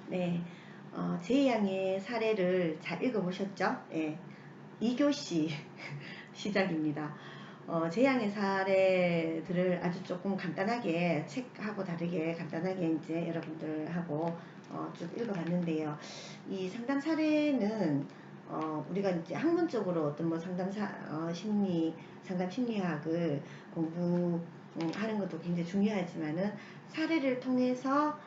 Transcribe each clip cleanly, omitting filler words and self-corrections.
네, 제이양의 사례를 잘 읽어보셨죠? 네, 2교시 시작입니다. 제이양의 사례들을 아주 조금 간단하게 책하고 다르게 간단하게 이제 여러분들하고 쭉 읽어봤는데요. 이 상담 사례는 우리가 이제 학문적으로 어떤 뭐 상담 심리학을 공부하는 것도 굉장히 중요하지만은 사례를 통해서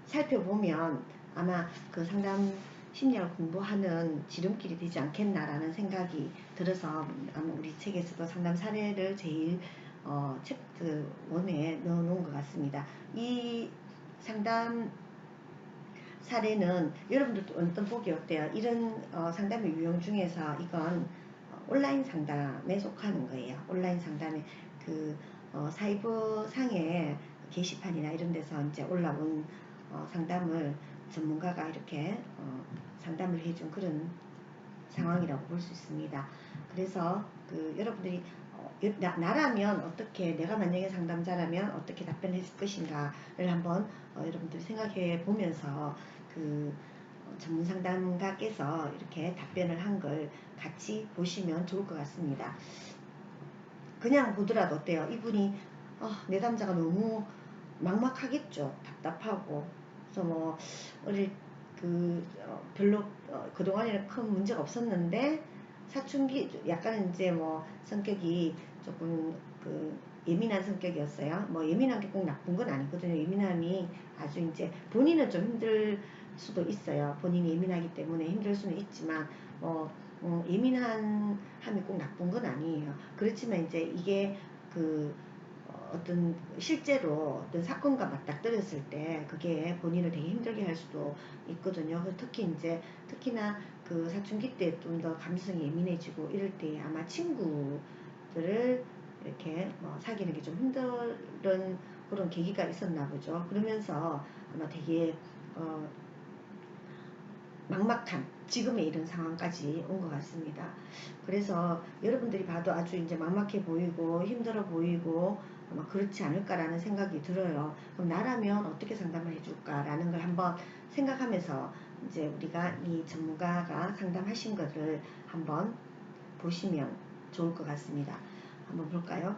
살펴보면 아마 그 상담 심리학을 공부하는 지름길이 되지 않겠나라는 생각이 들어서 아마 우리 책에서도 상담 사례를 제일 챕터 1에 넣어놓은 것 같습니다. 이 상담 사례는 여러분들도 어떤 보기 어때요? 이런 상담의 유형 중에서 이건 온라인 상담에 속하는 거예요. 온라인 상담에 그 사이버 상의 게시판이나 이런 데서 이제 올라온 상담을 전문가가 이렇게 상담을 해준 그런 상황이라고 볼 수 있습니다. 그래서 그 여러분들이 나라면 어떻게, 내가 만약에 상담자라면 어떻게 답변했을 것인가를 한번 여러분들이 생각해 보면서 그 전문 상담가께서 이렇게 답변을 한 걸 같이 보시면 좋을 것 같습니다. 그냥 보더라도 어때요? 이분이 내담자가 너무 막막하겠죠. 답답하고. 그래서 뭐 어릴 별로 그동안에는 큰 문제가 없었는데 사춘기 약간 이제 뭐 성격이 조금 예민한 성격이었어요. 뭐 예민한 게 꼭 나쁜 건 아니거든요. 예민함이 아주 이제 본인은 좀 힘들 수도 있어요. 본인이 예민하기 때문에 힘들 수는 있지만 예민함이 꼭 나쁜 건 아니에요. 그렇지만 이제 이게 어떤 실제로 어떤 사건과 맞닥뜨렸을 때 그게 본인을 되게 힘들게 할 수도 있거든요. 특히나 그 사춘기 때 좀 더 감성이 예민해지고 이럴 때 아마 친구들을 이렇게 사귀는 게 좀 힘든 그런 계기가 있었나 보죠. 그러면서 아마 되게 막막한 지금의 이런 상황까지 온 것 같습니다. 그래서 여러분들이 봐도 아주 이제 막막해 보이고 힘들어 보이고 아마 그렇지 않을까라는 생각이 들어요. 그럼 나라면 어떻게 상담을 해줄까라는 걸 한번 생각하면서 이제 우리가 이 전문가가 상담하신 것을 한번 보시면 좋을 것 같습니다. 한번 볼까요?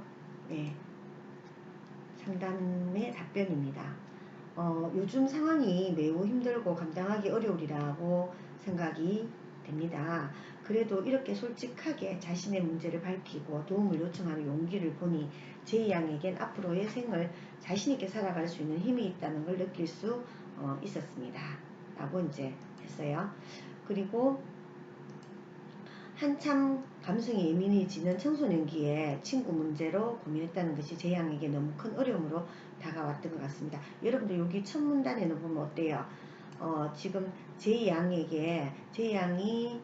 네. 상담의 답변입니다. 요즘 상황이 매우 힘들고 감당하기 어려우리라고 생각이 됩니다. 그래도 이렇게 솔직하게 자신의 문제를 밝히고 도움을 요청하는 용기를 보니 제 양에겐 앞으로의 생을 자신있게 살아갈 수 있는 힘이 있다는 걸 느낄 수 있었습니다. 라고 이제 했어요. 그리고 한참 감성이 예민해지는 청소년기에 친구 문제로 고민했다는 것이 제 양에게 너무 큰 어려움으로 다가왔던 것 같습니다. 여러분들 여기 첫 문단에는 보면 어때요? 지금 제 양이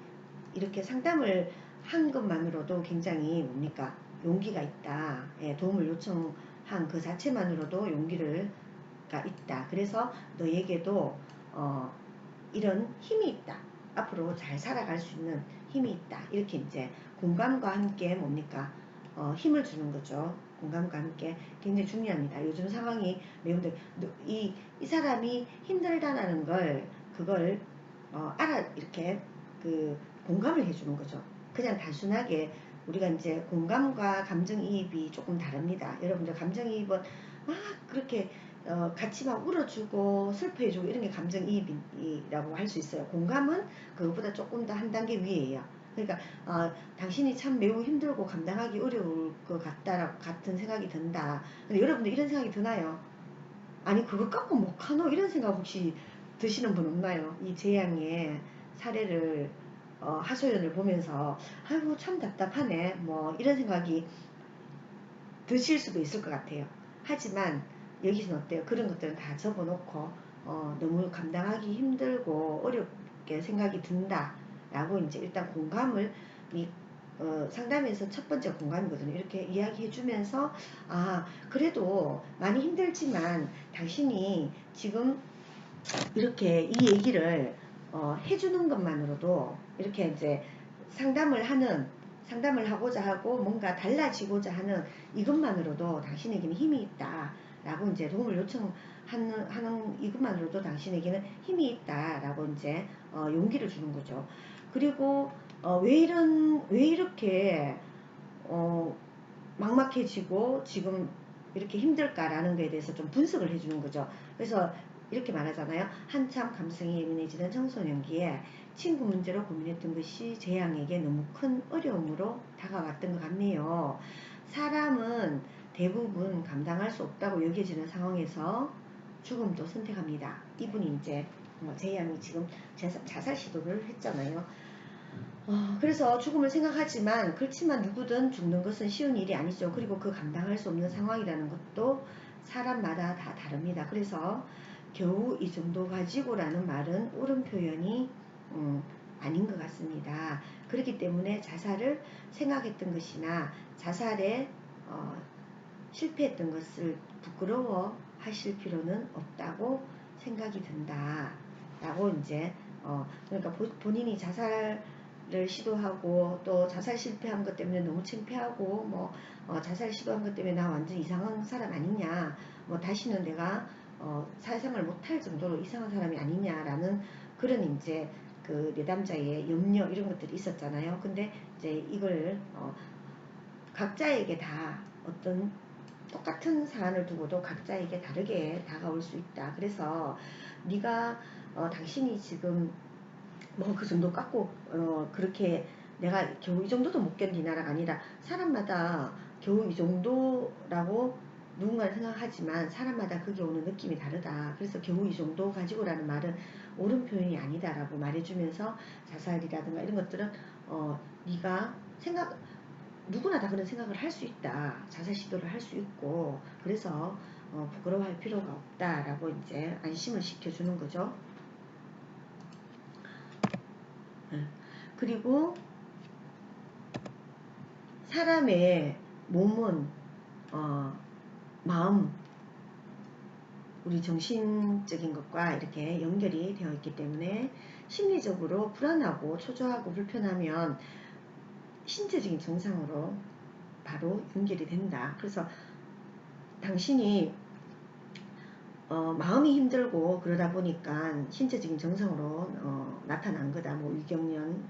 이렇게 상담을 한 것만으로도 굉장히 뭡니까? 용기가 있다. 예, 도움을 요청한 그 자체만으로도 용기가 있다. 그래서 너에게도 이런 힘이 있다. 앞으로 잘 살아갈 수 있는 힘이 있다. 이렇게 이제 공감과 함께 뭡니까? 힘을 주는 거죠. 공감과 함께 굉장히 중요합니다. 요즘 상황이 매우 이 사람이 힘들다라는 그걸 이렇게 공감을 해주는 거죠. 그냥 단순하게 우리가 이제 공감과 감정이입이 조금 다릅니다. 여러분들 감정이입은 막 그렇게 같이 막 울어주고 슬퍼해주고 이런 게 감정이입이라고 할 수 있어요. 공감은 그것보다 조금 더 한 단계 위에요. 그러니까 당신이 참 매우 힘들고 감당하기 어려울 것 같은 생각이 든다. 근데 여러분들 이런 생각이 드나요? 아니 그거 갖고 뭐하노 이런 생각 혹시 드시는 분 없나요? 이 재앙의 사례를 하소연을 보면서 아이고 참 답답하네 뭐 이런 생각이 드실 수도 있을 것 같아요. 하지만 여기서는 어때요? 그런 것들은 다 접어놓고 너무 감당하기 힘들고 어렵게 생각이 든다 라고 이제 일단 공감을 상담에서 첫 번째 공감이거든요. 이렇게 이야기해 주면서 그래도 많이 힘들지만 당신이 지금 이렇게 이 얘기를 해주는 것만으로도 이렇게 이제 상담을 하고자 하고 뭔가 달라지고자 하는 이것만으로도 당신에게는 힘이 있다 라고 이제 도움을 요청한 하는 이것만으로도 당신에게는 힘이 있다라고 이제 용기를 주는 거죠. 그리고 왜 이렇게 막막해지고 지금 이렇게 힘들까라는 거에 대해서 좀 분석을 해주는 거죠. 그래서 이렇게 말하잖아요. 한참 감성이 예민해지던 청소년기에 친구 문제로 고민했던 것이 재앙에게 너무 큰 어려움으로 다가왔던 것 같네요. 사람은 대부분 감당할 수 없다고 여겨지는 상황에서 죽음도 선택합니다. 이분이 이제 재앙이 지금 자살 시도를 했잖아요. 그래서 죽음을 생각하지만 그렇지만 누구든 죽는 것은 쉬운 일이 아니죠. 그리고 그 감당할 수 없는 상황이라는 것도 사람마다 다 다릅니다. 그래서 겨우 이 정도 가지고라는 말은 옳은 표현이 아닌 것 같습니다. 그렇기 때문에 자살을 생각했던 것이나 자살에 실패했던 것을 부끄러워 하실 필요는 없다고 생각이 든다 라고 이제 그러니까 본인이 자살을 시도하고 또 자살 실패한 것 때문에 너무 창피하고 뭐 자살 시도한 것 때문에 나 완전 이상한 사람 아니냐, 뭐 다시는 내가 사회생활 못할 정도로 이상한 사람이 아니냐라는 그런 이제 그 내담자의 염려 이런 것들이 있었잖아요. 근데 이제 이걸 각자에게 다 어떤 똑같은 사안을 두고도 각자에게 다르게 다가올 수 있다. 그래서 네가 당신이 지금 뭐 그 정도 깎고 그렇게 내가 겨우 이 정도도 못 견디나라가 아니라 사람마다 겨우 이 정도라고 누군가는 생각하지만 사람마다 그게 오는 느낌이 다르다. 그래서 겨우 이 정도 가지고라는 말은 옳은 표현이 아니다라고 말해주면서 자살이라든가 이런 것들은 네가 누구나 다 그런 생각을 할 수 있다. 자살 시도를 할 수 있고 그래서 부끄러워할 필요가 없다라고 이제 안심을 시켜주는 거죠. 그리고 사람의 몸은 마음, 우리 정신적인 것과 이렇게 연결이 되어 있기 때문에 심리적으로 불안하고 초조하고 불편하면 신체적인 증상으로 바로 연결이 된다. 그래서 당신이 마음이 힘들고 그러다 보니까 신체적인 증상으로 나타난 거다. 뭐 위경련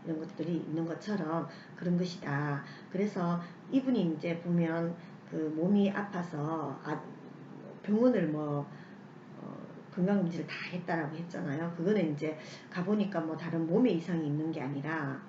이런 것들이 있는 것처럼 그런 것이다. 그래서 이분이 이제 보면 그 몸이 아파서 병원을 뭐 건강검진을 다 했다라고 했잖아요. 그거는 이제 가보니까 뭐 다른 몸에 이상이 있는 게 아니라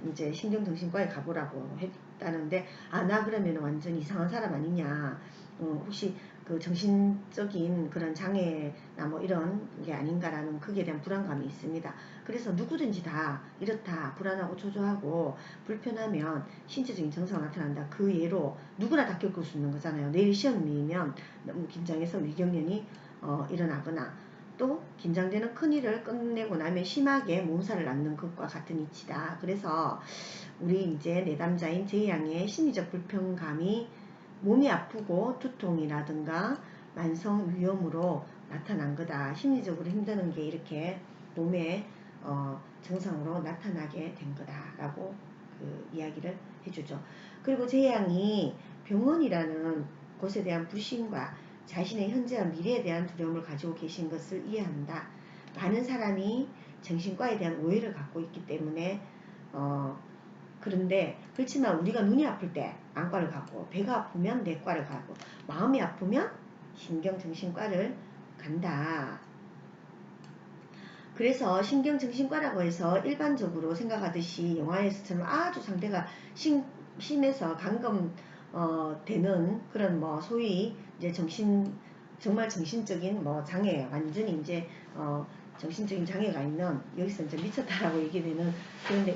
이제 신경정신과에 가보라고 했다는데 나 그러면 완전 이상한 사람 아니냐, 혹시 그 정신적인 그런 장애나 뭐 이런 게 아닌가라는 거기에 대한 불안감이 있습니다. 그래서 누구든지 다 이렇다, 불안하고 초조하고 불편하면 신체적인 증상이 나타난다. 그 예로 누구나 다 겪을 수 있는 거잖아요. 내일 시험이면 너무 긴장해서 위경련이 일어나거나 또 긴장되는 큰일을 끝내고 나면 심하게 몸살을 앓는 것과 같은 이치다. 그래서 우리 이제 내담자인 제이양의 심리적 불편감이 몸이 아프고 두통이라든가 만성 위염으로 나타난 거다. 심리적으로 힘드는 게 이렇게 몸의 증상으로 나타나게 된 거다라고 그 이야기를 해주죠. 그리고 제양이 병원이라는 곳에 대한 불신과 자신의 현재와 미래에 대한 두려움을 가지고 계신 것을 이해한다. 많은 사람이 정신과에 대한 오해를 갖고 있기 때문에 그런데 그렇지만 우리가 눈이 아플 때 안과를 가고 배가 아프면 내과를 가고 마음이 아프면 신경정신과를 간다. 그래서 신경정신과라고 해서 일반적으로 생각하듯이 영화에서처럼 아주 상태가 심해서 감금 되는 그런 뭐 소위 이제 정말 정신적인 뭐 장애, 완전히 이제 정신적인 장애가 있는, 여기서 이제 미쳤다라고 얘기되는, 그런데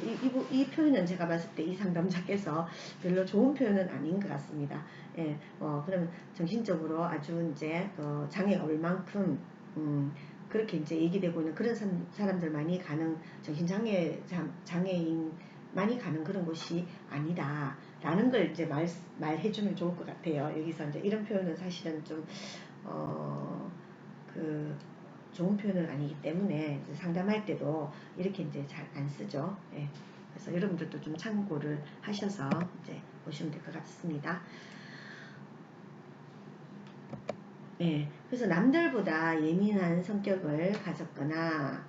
이 표현은 제가 봤을 때 이 상담자께서 별로 좋은 표현은 아닌 것 같습니다. 예, 그러면 정신적으로 아주 이제 장애가 올 만큼 그렇게 이제 얘기되고 있는 그런 사람들만이 가는 장애인만이 가는 그런 곳이 아니다 라는 걸 이제 말해주면 좋을 것 같아요. 여기서 이제 이런 표현은 사실은 좀 좋은 표현은 아니기 때문에 상담할 때도 이렇게 이제 잘 안 쓰죠. 예. 그래서 여러분들도 좀 참고를 하셔서 이제 보시면 될 것 같습니다. 예, 그래서 남들보다 예민한 성격을 가졌거나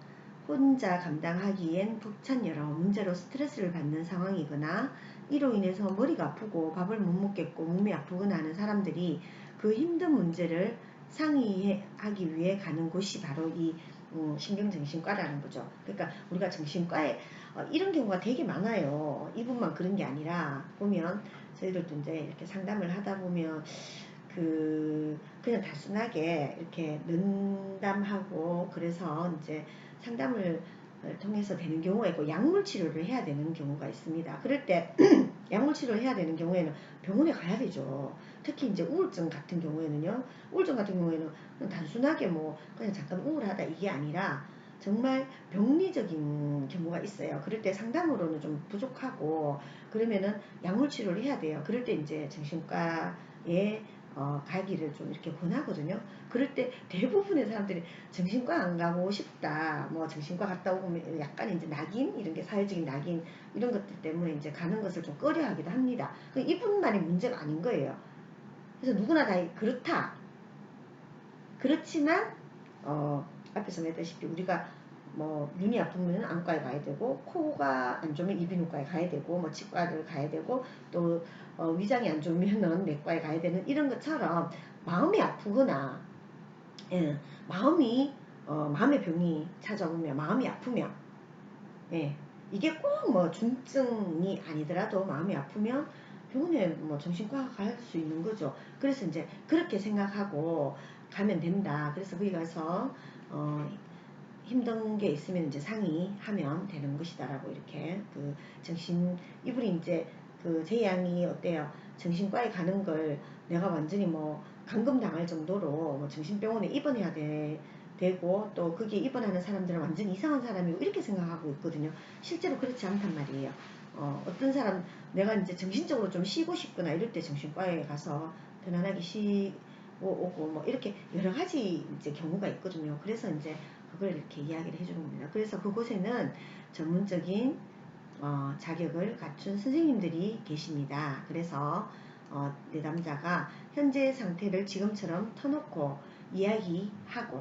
혼자 감당하기엔 벅찬 여러 문제로 스트레스를 받는 상황이거나 이로 인해서 머리가 아프고 밥을 못 먹겠고 몸이 아프거나 하는 사람들이 그 힘든 문제를 상의하기 위해 가는 곳이 바로 이 신경정신과라는 거죠. 그러니까 우리가 정신과에 이런 경우가 되게 많아요. 이분만 그런 게 아니라 보면 저희들도 이제 이렇게 상담을 하다 보면 그냥 단순하게 이렇게 면담하고 그래서 이제 상담을 통해서 되는 경우가 있고 약물 치료를 해야 되는 경우가 있습니다. 그럴 때 약물 치료를 해야 되는 경우에는 병원에 가야 되죠. 특히 이제 우울증 같은 경우에는요. 우울증 같은 경우에는 그냥 단순하게 뭐 그냥 잠깐 우울하다 이게 아니라 정말 병리적인 경우가 있어요. 그럴 때 상담으로는 좀 부족하고 그러면은 약물 치료를 해야 돼요. 그럴 때 이제 정신과에 가기를 좀 이렇게 권하거든요. 그럴 때 대부분의 사람들이 정신과 안 가고 싶다. 뭐 정신과 갔다 오면 약간 이제 낙인 이런 게 사회적인 낙인 이런 것들 때문에 이제 가는 것을 좀 꺼려하기도 합니다. 이분만의 문제가 아닌 거예요. 그래서 누구나 다 그렇다. 그렇지만 앞에서 말했다시피 우리가 뭐 눈이 아프면 안과에 가야 되고 코가 안 좋으면 이비인후과에 가야 되고 뭐 치과를 가야 되고 또 위장이 안 좋으면은 내과에 가야 되는 이런 것처럼 마음이 아프거나 예, 마음의 병이 찾아오면 마음이 아프면 예, 이게 꼭 뭐 중증이 아니더라도 마음이 아프면 병원에 뭐 정신과 갈 수 있는 거죠. 그래서 이제 그렇게 생각하고 가면 된다. 그래서 거기 가서 어, 힘든 게 있으면 이제 상의하면 되는 것이다라고 이렇게 이분이 이제 제 양이 어때요? 정신과에 가는 걸 내가 완전히 뭐 감금당할 정도로 뭐 정신병원에 입원해야 되고 또 거기에 입원하는 사람들은 완전히 이상한 사람이고 이렇게 생각하고 있거든요. 실제로 그렇지 않단 말이에요. 어떤 사람 내가 이제 정신적으로 좀 쉬고 싶거나 이럴 때 정신과에 가서 편안하게 쉬고 오고 뭐 이렇게 여러 가지 이제 경우가 있거든요. 그래서 이제 그걸 이렇게 이야기를 해주는 겁니다. 그래서 그곳에는 전문적인 자격을 갖춘 선생님들이 계십니다. 그래서 내담자가 현재 상태를 지금처럼 터놓고 이야기하고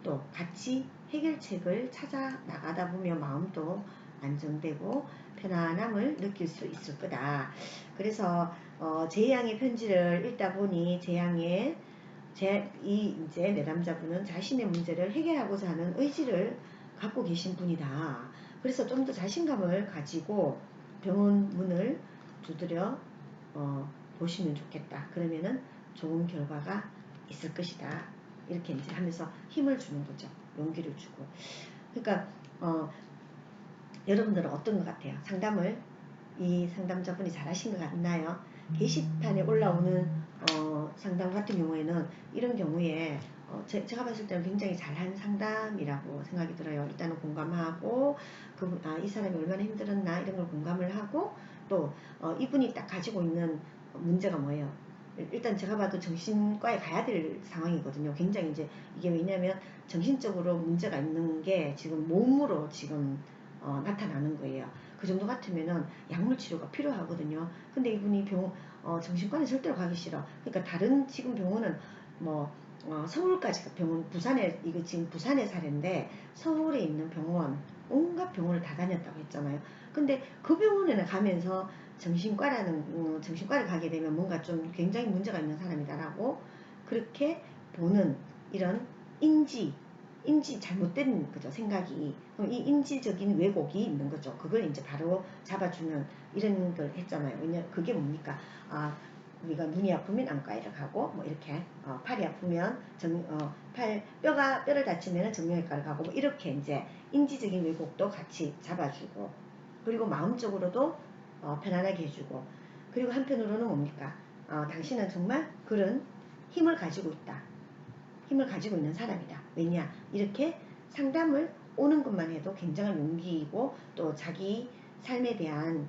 또 같이 해결책을 찾아 나가다 보면 마음도 안정되고 편안함을 느낄 수 있을 거다. 그래서 재양의 편지를 읽다 보니 이제 내담자분은 자신의 문제를 해결하고자 하는 의지를 갖고 계신 분이다. 그래서 좀 더 자신감을 가지고 병원 문을 두드려 보시면 좋겠다. 그러면은 좋은 결과가 있을 것이다. 이렇게 이제 하면서 힘을 주는 거죠. 용기를 주고. 그러니까 여러분들은 어떤 것 같아요? 이 상담자분이 잘하신 것 같나요? 게시판에 올라오는 상담 같은 경우에는 이런 경우에 제가 봤을 때는 굉장히 잘한 상담이라고 생각이 들어요. 일단은 공감하고 이 사람이 얼마나 힘들었나 이런 걸 공감을 하고 또 이분이 딱 가지고 있는 문제가 뭐예요? 일단 제가 봐도 정신과에 가야 될 상황이거든요. 굉장히 이제 이게 왜냐면 정신적으로 문제가 있는 게 지금 몸으로 지금 나타나는 거예요. 그 정도 같으면은 약물 치료가 필요하거든요. 근데 이분이 정신과는 절대로 가기 싫어. 그러니까 다른 지금 병원은 뭐 서울까지 병원 이거 지금 부산의 사례인데 서울에 있는 병원 온갖 병원을 다 다녔다고 했잖아요. 근데 그 병원에는 가면서 정신과를 가게 되면 뭔가 좀 굉장히 문제가 있는 사람이다라고 그렇게 보는 이런 인지 잘못된 거죠. 생각이. 그럼 이 인지적인 왜곡이 있는 거죠. 그걸 이제 바로 잡아주는 이런 걸 했잖아요. 그게 뭡니까? 우리가 눈이 아프면 안과에를 가고 뭐 이렇게 팔이 아프면 뼈를 다치면 정형외과를 가고 뭐 이렇게 이제 인지적인 왜곡도 같이 잡아주고 그리고 마음적으로도 편안하게 해주고 그리고 한편으로는 뭡니까? 당신은 정말 그런 힘을 가지고 있다. 힘을 가지고 있는 사람이다. 왜냐? 이렇게 상담을 오는 것만 해도 굉장한 용기이고 또 자기 삶에 대한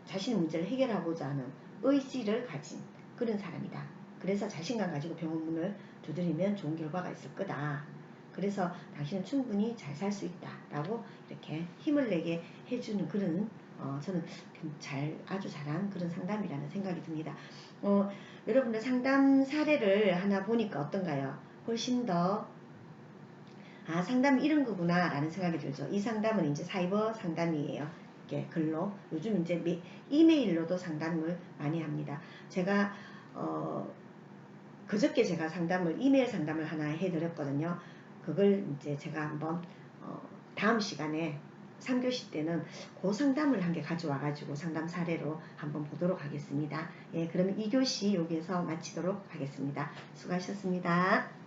자신의 문제를 해결하고자 하는 의지를 가진 그런 사람이다. 그래서 자신감 가지고 병원 문을 두드리면 좋은 결과가 있을 거다. 그래서 당신은 충분히 잘 살 수 있다. 라고 이렇게 힘을 내게 해주는 그런 저는 아주 잘한 그런 상담이라는 생각이 듭니다. 여러분들 상담 사례를 하나 보니까 어떤가요? 훨씬 더 상담이 이런 거구나 라는 생각이 들죠. 이 상담은 이제 사이버 상담이에요. 이렇게 글로. 요즘 이제 이메일로도 상담을 많이 합니다. 제가 그저께 제가 이메일 상담을 하나 해드렸거든요. 그걸 이제 제가 한번 다음 시간에 3교시 때는 그 상담을 한 개 가져와가지고 상담 사례로 한번 보도록 하겠습니다. 예, 그러면 2교시 여기에서 마치도록 하겠습니다. 수고하셨습니다.